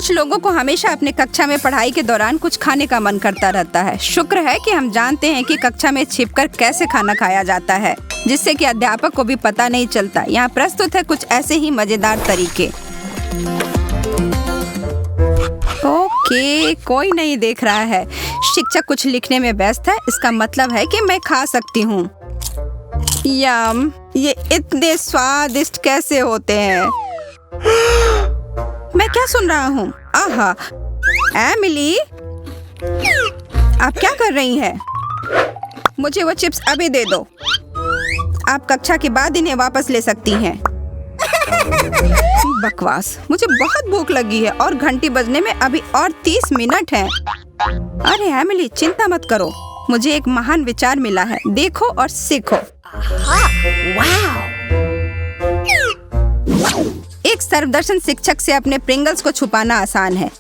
कुछ लोगों को हमेशा अपने कक्षा में पढ़ाई के दौरान कुछ खाने का मन करता रहता है। शुक्र है कि हम जानते हैं कि कक्षा में छिपकर कैसे खाना खाया जाता है, जिससे कि अध्यापक को भी पता नहीं चलता। यहाँ प्रस्तुत है कुछ ऐसे ही मजेदार तरीके। ओके, कोई नहीं देख रहा है। शिक्षक कुछ लिखने में व्यस्त है, इसका मतलब है कि मैं खा सकती हूँ। यम, ये इतने स्वादिष्ट कैसे होते हैं? मैं क्या सुन रहा हूँ? आहा, एमिली, आप क्या कर रही हैं? मुझे वो चिप्स अभी दे दो। आप कक्षा के बाद इन्हें वापस ले सकती हैं। बकवास, मुझे बहुत भूख लगी है और घंटी बजने में अभी और 30 मिनट हैं। अरे एमिली, चिंता मत करो, मुझे एक महान विचार मिला है। देखो और सीखो। एक सर्वदर्शन शिक्षक से अपने प्रिंगल्स को छुपाना आसान है।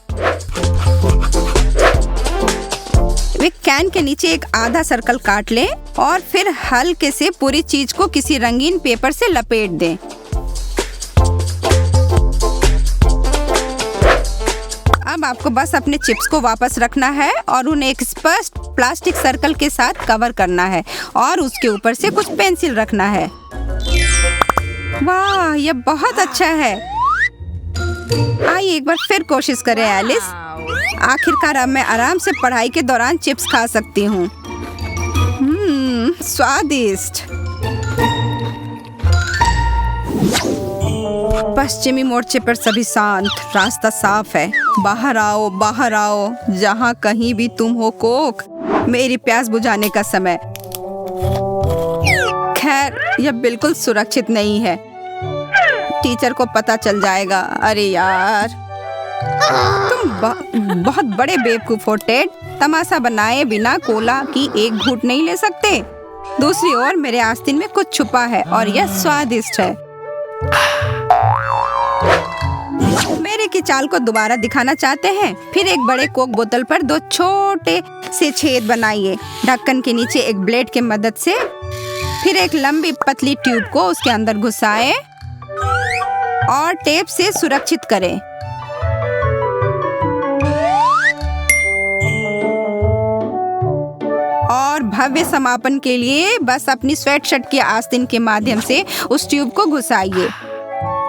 वे कैन के नीचे एक आधा सर्कल काट लें और फिर हल्के से पूरी चीज को किसी रंगीन पेपर से लपेट दें। अब आपको बस अपने चिप्स को वापस रखना है और उन्हें एक स्पष्ट प्लास्टिक सर्कल के साथ कवर करना है और उसके ऊपर से कुछ पेंसिल रखना है। वाह, यह बहुत अच्छा है। आइए एक बार फिर कोशिश करें एलिस। आखिरकार अब मैं आराम से पढ़ाई के दौरान चिप्स खा सकती हूँ। स्वादिष्ट। पश्चिमी मोर्चे पर सभी शांत, रास्ता साफ है। बाहर आओ, बाहर आओ, जहाँ कहीं भी तुम हो कोक, मेरी प्यास बुझाने का समय। खैर, यह बिल्कुल सुरक्षित नहीं है। टीचर को पता चल जाएगा। अरे यार, तुम बहुत बड़े बेवकूफ हो टेड। तमाशा बनाए बिना कोला की एक घूंट नहीं ले सकते। दूसरी ओर मेरे आस्तीन में कुछ छुपा है और यह स्वादिष्ट है। मेरे की चाल को दोबारा दिखाना चाहते हैं? फिर एक बड़े कोक बोतल पर 2 छोटे से छेद बनाइए। ढक्कन के नीचे एक ब्लेड की मदद से फिर एक लंबी पतली ट्यूब को उसके अंदर घुसाएं और टेप से सुरक्षित करें। और भव्य समापन के लिए बस अपनी स्वेटशर्ट के आस्तीन के माध्यम से उस ट्यूब को घुसाइए।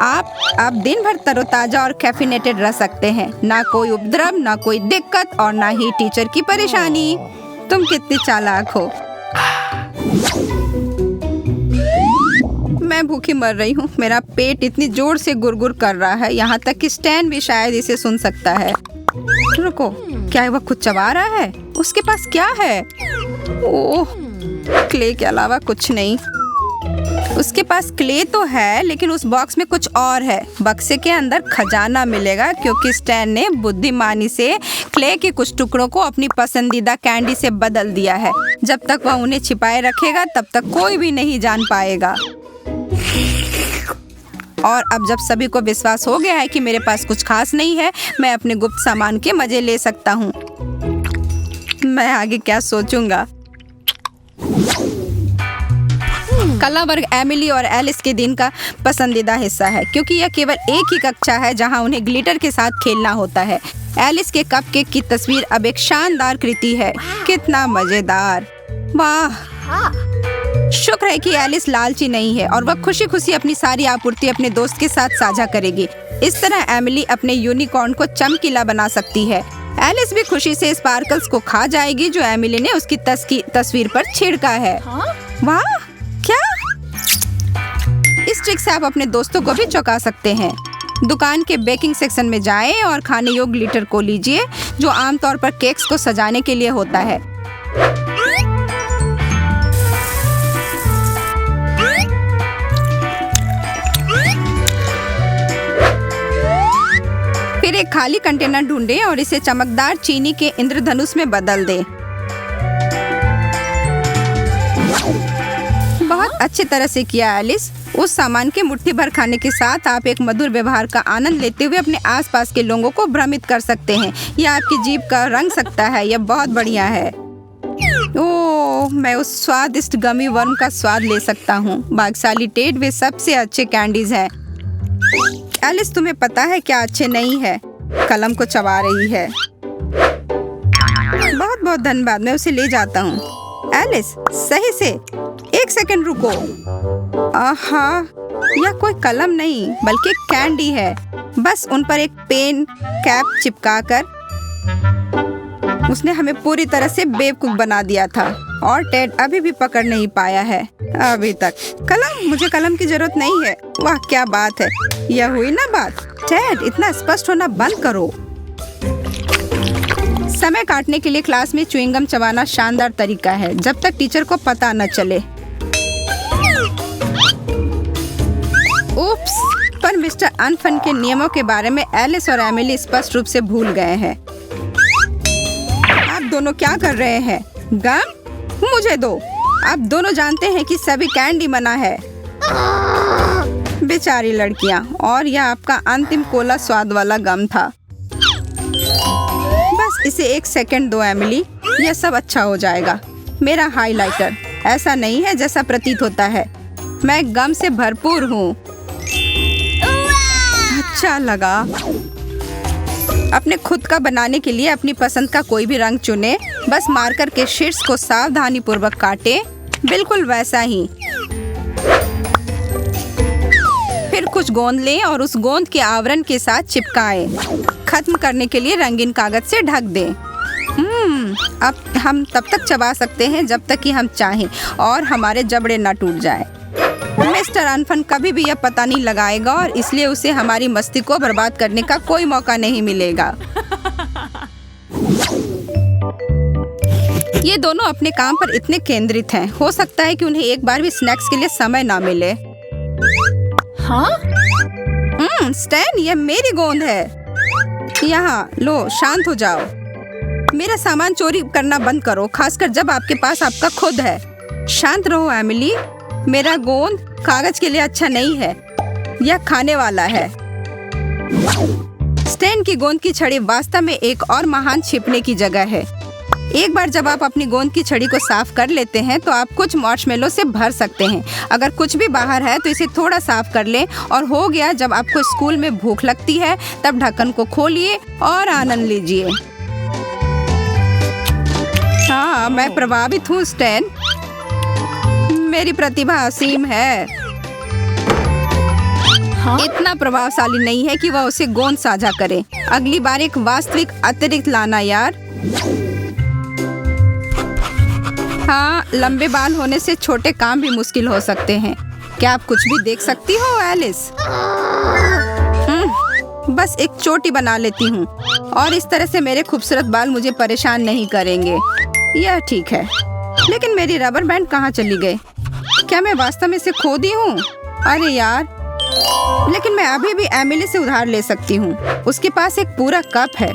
आप दिन भर तरोताजा और कैफिनेटेड रह सकते हैं। ना कोई उपद्रव, ना कोई दिक्कत और ना ही टीचर की परेशानी। तुम कितनी चालाक हो। मैं भूखी मर रही हूँ। मेरा पेट इतनी जोर से गुरगुर कर रहा है, यहाँ तक कि स्टैन भी शायद इसे सुन सकता है। रुको, क्या वह कुछ चबा रहा है? उसके पास क्या है? ओह, क्ले के अलावा कुछ नहीं। उसके पास क्ले तो है, लेकिन उस बॉक्स में कुछ और है। बक्से के अंदर खजाना मिलेगा, क्योंकि स्टैन ने बुद्धिमानी से क्ले के कुछ टुकड़ों को अपनी पसंदीदा कैंडी से बदल दिया है। जब तक वह उन्हें छिपाए रखेगा, तब तक कोई भी नहीं जान पाएगा। और अब जब सभी को विश्वास हो गया है कि मेरे पास कुछ खास नहीं है, मैं अपने गुप्त सामान के मजे ले सकता हूँ। मैं आगे क्या सोचूंगा? कला वर्ग एमिली और एलिस के दिन का पसंदीदा हिस्सा है, क्योंकि यह केवल एक ही कक्षा है जहां उन्हें ग्लिटर के साथ खेलना होता है। एलिस के कपकेक की तस्वीर अब एक शानदार कृति है। कितना मजेदार! वाह, शुक्र है कि एलिस लालची नहीं है और वह खुशी खुशी अपनी सारी आपूर्ति अपने दोस्त के साथ साझा करेगी। इस तरह एमिली अपने यूनिकॉर्न को चमकीला बना सकती है। एलिस भी खुशी से स्पार्कल्स को खा जाएगी जो एमिली ने उसकी तस्वीर पर छिड़का है। वाह, क्या! इस ट्रिक से आप अपने दोस्तों को भी चौंका सकते हैं। दुकान के बेकिंग सेक्शन में जाएं और खाने योग्य ग्लिटर को लीजिए, जो आमतौर पर केक्स को सजाने के लिए होता है। फिर एक खाली कंटेनर ढूंढें और इसे चमकदार चीनी के इंद्रधनुष में बदल दें। बहुत अच्छी तरह से किया एलिस। उस सामान के मुट्ठी भर खाने के साथ आप एक मधुर व्यवहार का आनंद लेते हुए अपने आसपास के लोगों को भ्रमित कर सकते हैं। यह आपकी जीभ का रंग सकता है। यह बहुत बढ़िया है। ओह, मैं उस स्वादिष्ट गमी वर्म का स्वाद ले सकता हूँ। भाग्यशाली टेड, वे सबसे अच्छे कैंडीज हैं। एलिस, तुम्हें पता है क्या अच्छे नहीं है? कलम को चबा रही है। बहुत बहुत धन्यवाद, मैं उसे ले जाता हूँ। एलिस, सही से, 1 सेकंड रुको। आहा, यह कोई कलम नहीं बल्कि कैंडी है। बस उन पर एक पेन कैप चिपकाकर उसने हमें पूरी तरह से बेवकूफ बना दिया था और टेड अभी भी पकड़ नहीं पाया है अभी तक। कलम, मुझे कलम की जरूरत नहीं है। वाह क्या बात है, यह हुई ना बात। टेड, इतना स्पष्ट होना बंद करो। समय काटने के लिए क्लास में च्युइंगम चबाना शानदार तरीका है जब तक टीचर को पता न चले। उप्स, पर मिस्टर अनफन के नियमों के बारे में एलिस और एमिली स्पष्ट रूप से भूल गए हैं। आप दोनों क्या कर रहे हैं? गम? मुझे दो। आप दोनों जानते हैं कि सभी कैंडी मना है। बेचारी लड़कियां, और यह आपका अंतिम कोला स्वाद वाला गम था। बस इसे 1 सेकंड दो एमिली, यह सब अच्छा हो जाएगा। मेरा हाइलाइटर ऐसा नहीं है जैसा प्रतीत होता है। मैं गम से भरपूर हूँ। अच्छा लगा। अपने खुद का बनाने के लिए अपनी पसंद का कोई भी रंग चुने। बस मार्कर के शीर्ष को सावधानी पूर्वक काटे, बिल्कुल वैसा ही। फिर कुछ गोंद लें और उस गोंद के आवरण के साथ चिपकाएं। खत्म करने के लिए रंगीन कागज से ढक दें। अब हम तब तक चबा सकते हैं जब तक कि हम चाहें और हमारे जबड़े न टूट जाएं। मिस्टर अनफन कभी भी यह पता नहीं लगाएगा और इसलिए उसे हमारी मस्ती को बर्बाद करने का कोई मौका नहीं मिलेगा। ये दोनों अपने काम पर इतने केंद्रित हैं, हो सकता है कि उन्हें एक बार भी स्नैक्स के लिए समय ना मिले। हाँ? स्टैन, यह मेरी गोंद है। यहाँ लो, शांत हो जाओ। मेरा सामान चोरी करना बंद करो, खासकर जब आपके पास आपका खुद है। शांत रहो एमिली, मेरा गोंद कागज के लिए अच्छा नहीं है, यह खाने वाला है। स्टैन की गोंद की छड़ी वास्तव में एक और महान छिपने की जगह है। एक बार जब आप अपनी गोंद की छड़ी को साफ कर लेते हैं तो आप कुछ मार्शमेलो से भर सकते हैं। अगर कुछ भी बाहर है तो इसे थोड़ा साफ कर लें और हो गया। जब आपको स्कूल में भूख लगती है तब ढक्कन को खोलिए और आनंद लीजिए। हाँ, मैं प्रभावित हूँ स्टैन, मेरी प्रतिभा असीम है। हाँ? इतना प्रभावशाली नहीं है कि वह उसे गोंद साझा करे। अगली बार एक वास्तविक अतिरिक्त लाना यार। हाँ, लंबे बाल होने से छोटे काम भी मुश्किल हो सकते हैं। क्या आप कुछ भी देख सकती हो एलिस? बस एक चोटी बना लेती हूँ और इस तरह से मेरे खूबसूरत बाल मुझे परेशान नहीं करेंगे। यह ठीक है, लेकिन मेरी रबर बैंड कहाँ चली गई? क्या मैं वास्तव में इसे खो दी हूँ? अरे यार, लेकिन मैं अभी भी एमिली से उधार ले सकती हूँ। उसके पास एक पूरा कप है।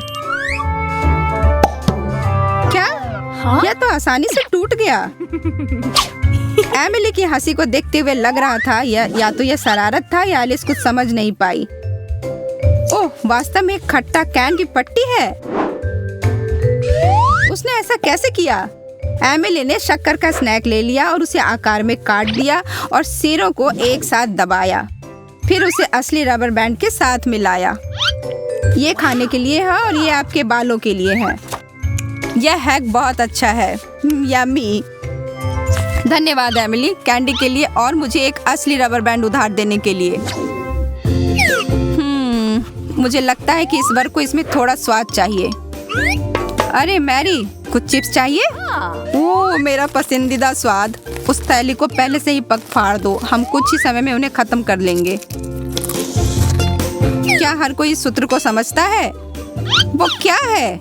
क्या? हाँ? यह तो आसानी से टूट गया। एमिली की हंसी को देखते हुए लग रहा था या तो यह शरारत था या एलिस कुछ समझ नहीं पाई। ओह, वास्तव में एक खट्टा कैन की पट्टी है। उसने ऐसा कैसे किया? एमिली ने शक्कर का स्नैक ले लिया और उसे आकार में काट दिया और सिरों को एक साथ दबाया। फिर उसे असली रबर बैंड के साथ मिलाया। ये खाने के लिए है और ये आपके बालों के लिए है। यह हैक बहुत अच्छा है। यम्मी। धन्यवाद एमिली, कैंडी के लिए और मुझे एक असली रबर बैंड उधार देने के लिए। मुझे लगता है कि इस बार को इसमें थोड़ा स्वाद चाहिए। अरे मैरी, कुछ चिप्स चाहिए? ओह, मेरा पसंदीदा स्वाद। उस थैली को पहले से ही पक फाड़ दो, हम कुछ ही समय में उन्हें खत्म कर लेंगे। क्या हर कोई इस सूत्र को समझता है? वो क्या है?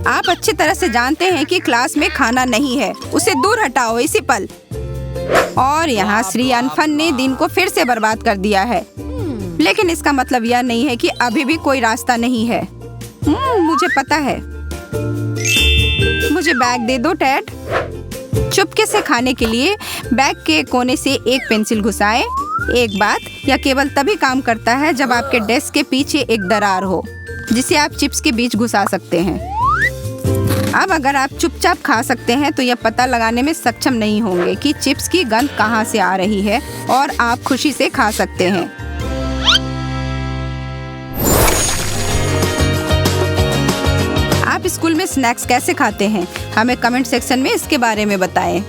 आप अच्छी तरह से जानते हैं कि क्लास में खाना नहीं है, उसे दूर हटाओ इसी पल। और यहाँ श्री अनफन ने दिन को फिर से बर्बाद कर दिया है। लेकिन इसका मतलब यह नहीं है कि अभी भी कोई रास्ता नहीं है। मुझे पता है। मुझे बैग दे दो टेड। चुपके से खाने के लिए बैग के कोने से एक पेंसिल घुसाएं। एक बात, यह केवल तभी काम करता है जब आपके डेस्क के पीछे एक दरार हो जिसे आप चिप्स के बीच घुसा सकते हैं। अब अगर आप चुपचाप खा सकते हैं तो यह पता लगाने में सक्षम नहीं होंगे कि चिप्स की गंध कहां से आ रही है और आप खुशी से खा सकते हैं। आप स्कूल में स्नैक्स कैसे खाते हैं? हमें कमेंट सेक्शन में इसके बारे में बताएं।